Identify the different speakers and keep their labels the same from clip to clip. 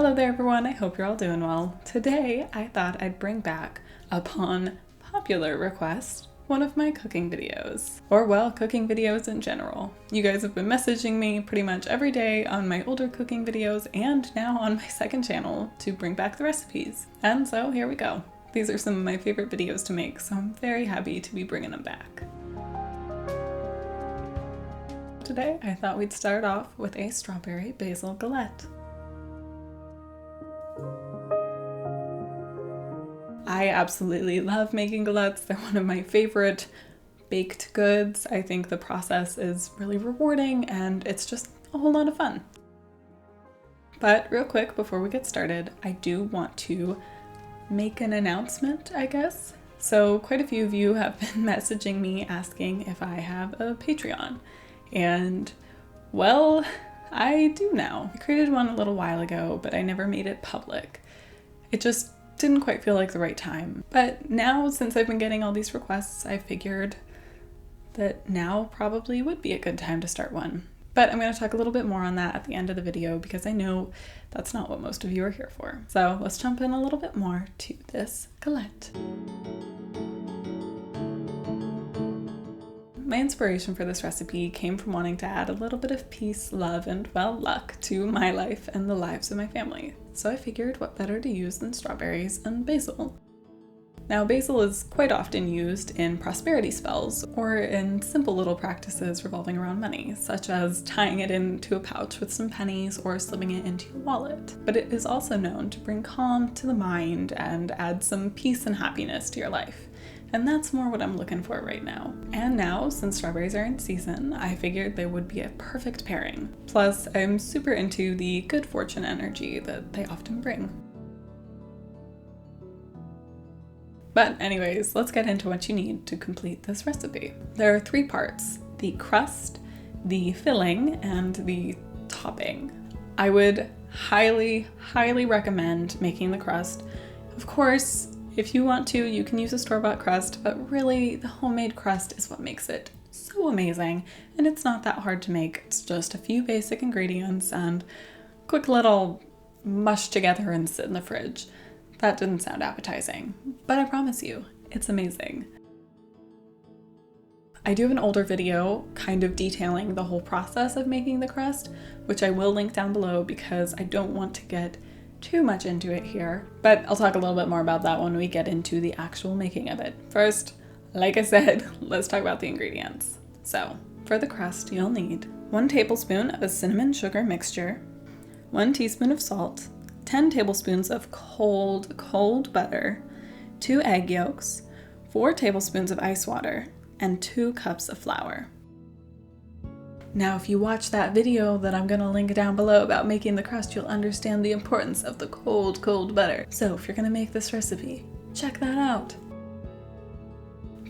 Speaker 1: Hello there everyone, I hope you're all doing well. Today I thought I'd bring back, upon popular request, one of my cooking videos. Or well, cooking videos in general. You guys have been messaging me pretty much every day on my older cooking videos and now on my second channel to bring back the recipes. And so here we go. These are some of my favorite videos to make, so I'm very happy to be bringing them back. Today I thought we'd start off with a strawberry basil galette. I absolutely love making galettes. They're one of my favorite baked goods. I think the process is really rewarding and it's just a whole lot of fun. But real quick before we get started, I do want to make an announcement, I guess. So quite a few of you have been messaging me asking if I have a Patreon. And well, I do now. I created one a little while ago, but I never made it public. It just didn't quite feel like the right time. But now, since I've been getting all these requests, I figured that now probably would be a good time to start one. But I'm going to talk a little bit more on that at the end of the video because I know that's not what most of you are here for. So let's jump in a little bit more to this galette. My inspiration for this recipe came from wanting to add a little bit of peace, love, and well, luck to my life and the lives of my family. So I figured what better to use than strawberries and basil. Now basil is quite often used in prosperity spells or in simple little practices revolving around money, such as tying it into a pouch with some pennies or slipping it into your wallet. But it is also known to bring calm to the mind and add some peace and happiness to your life. And that's more what I'm looking for right now. And now, since strawberries are in season, I figured they would be a perfect pairing. Plus, I'm super into the good fortune energy that they often bring. But anyways, let's get into what you need to complete this recipe. There are 3 parts: the crust, the filling, and the topping. I would highly, highly recommend making the crust. Of course, if you want to, you can use a store-bought crust, but really the homemade crust is what makes it so amazing, and it's not that hard to make. It's just a few basic ingredients and quick little mush together and sit in the fridge. That didn't sound appetizing, but I promise you, it's amazing. I do have an older video kind of detailing the whole process of making the crust, which I will link down below because I don't want to get too much into it here, but I'll talk a little bit more about that when we get into the actual making of it. First, like I said, let's talk about the ingredients. So, for the crust, you'll need 1 tablespoon of a cinnamon sugar mixture, 1 teaspoon of salt, 10 tablespoons of cold butter, 2 egg yolks, 4 tablespoons of ice water, and 2 cups of flour. Now, if you watch that video that I'm going to link down below about making the crust, you'll understand the importance of the cold butter. So if you're going to make this recipe, check that out.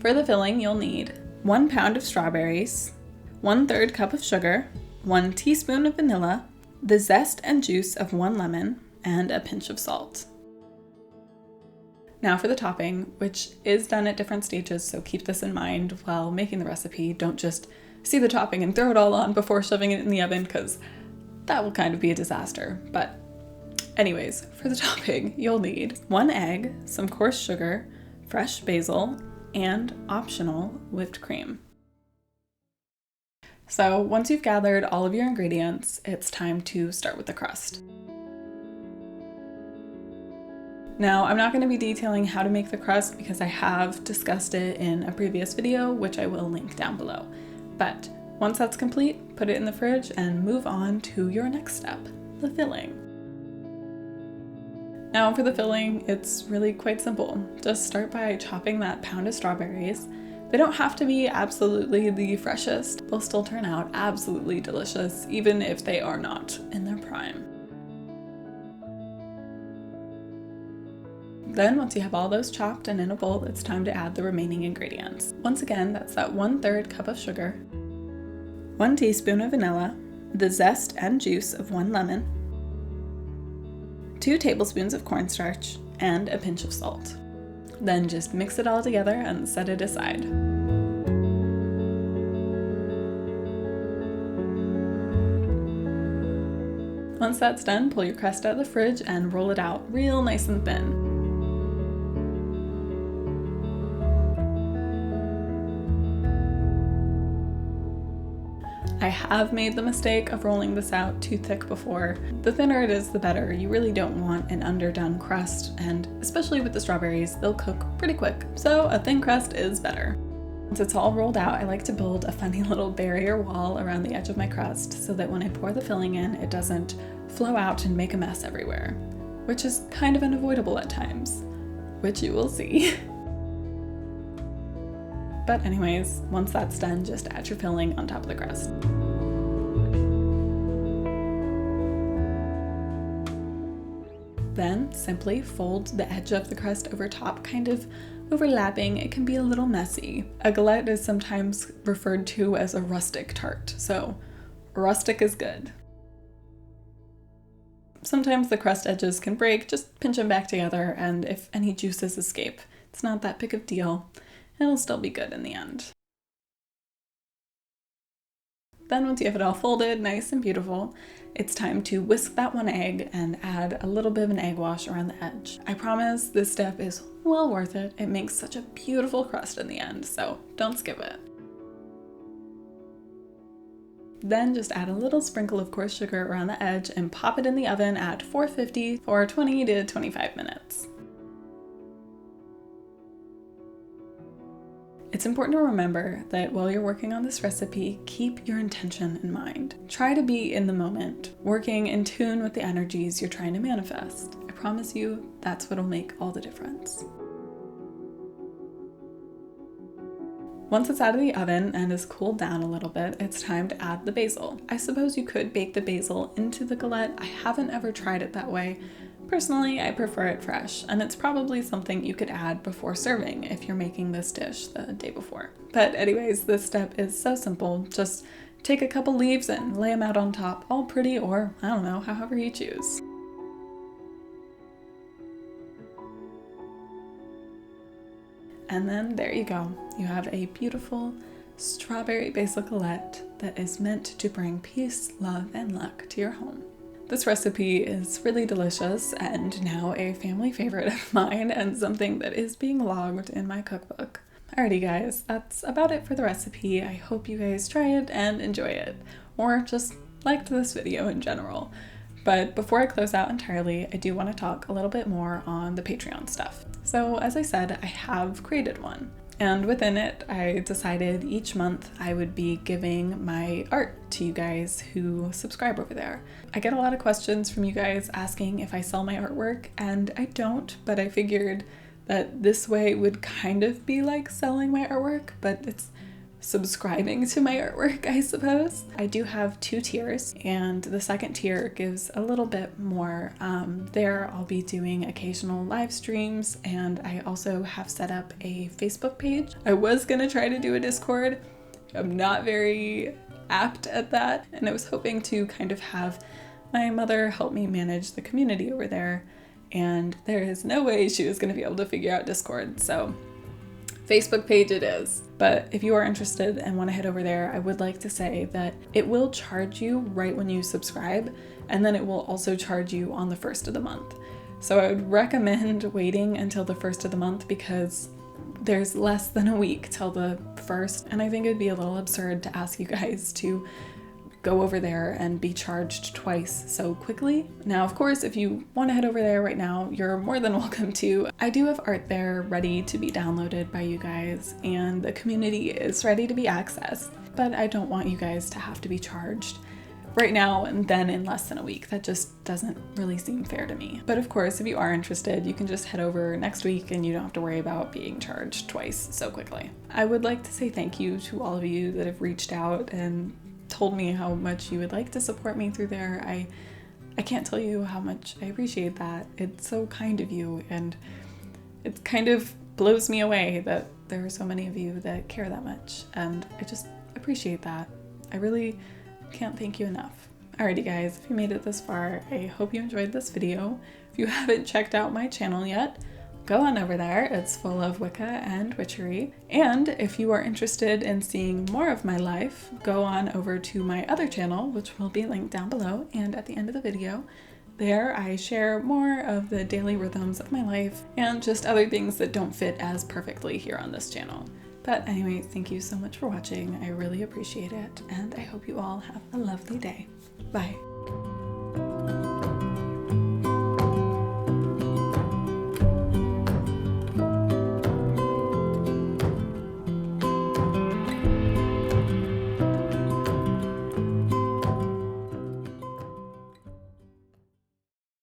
Speaker 1: For the filling, you'll need 1 pound of strawberries, 1/3 cup of sugar, 1 teaspoon of vanilla, the zest and juice of 1 lemon, and a pinch of salt. Now for the topping, which is done at different stages, so keep this in mind while making the recipe. Don't just see the topping and throw it all on before shoving it in the oven, because that will kind of be a disaster. But anyways, for the topping, you'll need 1 egg, some coarse sugar, fresh basil, and optional whipped cream. So once you've gathered all of your ingredients, it's time to start with the crust. Now, I'm not going to be detailing how to make the crust because I have discussed it in a previous video, which I will link down below. But once that's complete, put it in the fridge and move on to your next step, the filling. Now for the filling, it's really quite simple. Just start by chopping that pound of strawberries. They don't have to be absolutely the freshest. They'll still turn out absolutely delicious, even if they are not in their prime. Then once you have all those chopped and in a bowl, it's time to add the remaining ingredients. Once again, that's that 1/3 cup of sugar, 1 teaspoon of vanilla, the zest and juice of 1 lemon, 2 tablespoons of cornstarch, and a pinch of salt. Then just mix it all together and set it aside. Once that's done, pull your crust out of the fridge and roll it out real nice and thin. I have made the mistake of rolling this out too thick before. The thinner it is, the better. You really don't want an underdone crust, and especially with the strawberries, they'll cook pretty quick. So a thin crust is better. Once it's all rolled out, I like to build a funny little barrier wall around the edge of my crust so that when I pour the filling in, it doesn't flow out and make a mess everywhere, which is kind of unavoidable at times, which you will see. But anyways, once that's done, just add your filling on top of the crust. Then simply fold the edge of the crust over top, kind of overlapping. It can be a little messy. A galette is sometimes referred to as a rustic tart, so rustic is good. Sometimes the crust edges can break, just pinch them back together, and if any juices escape, it's not that big of a deal. It'll still be good in the end. Then once you have it all folded, nice and beautiful, it's time to whisk that one egg and add a little bit of an egg wash around the edge. I promise this step is well worth it. It makes such a beautiful crust in the end, so don't skip it. Then just add a little sprinkle of coarse sugar around the edge and pop it in the oven at 450 for 20 to 25 minutes. It's important to remember that while you're working on this recipe, keep your intention in mind. Try to be in the moment, working in tune with the energies you're trying to manifest. I promise you, that's what'll make all the difference. Once it's out of the oven and is cooled down a little bit, it's time to add the basil. I suppose you could bake the basil into the galette. I haven't ever tried it that way. Personally, I prefer it fresh, and it's probably something you could add before serving if you're making this dish the day before. But anyways, this step is so simple. Just take a couple leaves and lay them out on top, all pretty, or I don't know, however you choose. And then there you go. You have a beautiful strawberry basil galette that is meant to bring peace, love, and luck to your home. This recipe is really delicious and now a family favorite of mine and something that is being logged in my cookbook. Alrighty guys, that's about it for the recipe. I hope you guys try it and enjoy it, or just liked this video in general. But before I close out entirely, I do want to talk a little bit more on the Patreon stuff. So as I said, I have created one. And within it, I decided each month I would be giving my art to you guys who subscribe over there. I get a lot of questions from you guys asking if I sell my artwork, and I don't, but I figured that this way would kind of be like selling my artwork, but it's subscribing to my artwork, I suppose. I do have 2 tiers, and the second tier gives a little bit more. There I'll be doing occasional live streams, and I also have set up a Facebook page. I was gonna try to do a Discord. I'm not very apt at that, and I was hoping to kind of have my mother help me manage the community over there, and there is no way she was gonna be able to figure out Discord, so Facebook page it is. But if you are interested and want to head over there, I would like to say that it will charge you right when you subscribe, and then it will also charge you on the 1st of the month. So I would recommend waiting until the 1st of the month because there's less than a week till the 1st, and I think it'd be a little absurd to ask you guys to go over there and be charged twice so quickly. Now, of course, if you want to head over there right now, you're more than welcome to. I do have art there ready to be downloaded by you guys, and the community is ready to be accessed, but I don't want you guys to have to be charged right now and then in less than a week. That just doesn't really seem fair to me. But of course, if you are interested, you can just head over next week and you don't have to worry about being charged twice so quickly. I would like to say thank you to all of you that have reached out and told me how much you would like to support me through there. I can't tell you how much I appreciate that. It's so kind of you, and it kind of blows me away that there are so many of you that care that much, and I just appreciate that. I really can't thank you enough. Alrighty guys, if you made it this far, I hope you enjoyed this video. If you haven't checked out my channel yet, go on over there. It's full of Wicca and witchery. And if you are interested in seeing more of my life, go on over to my other channel, which will be linked down below and at the end of the video. There I share more of the daily rhythms of my life and just other things that don't fit as perfectly here on this channel. But anyway, thank you so much for watching. I really appreciate it, and I hope you all have a lovely day. Bye.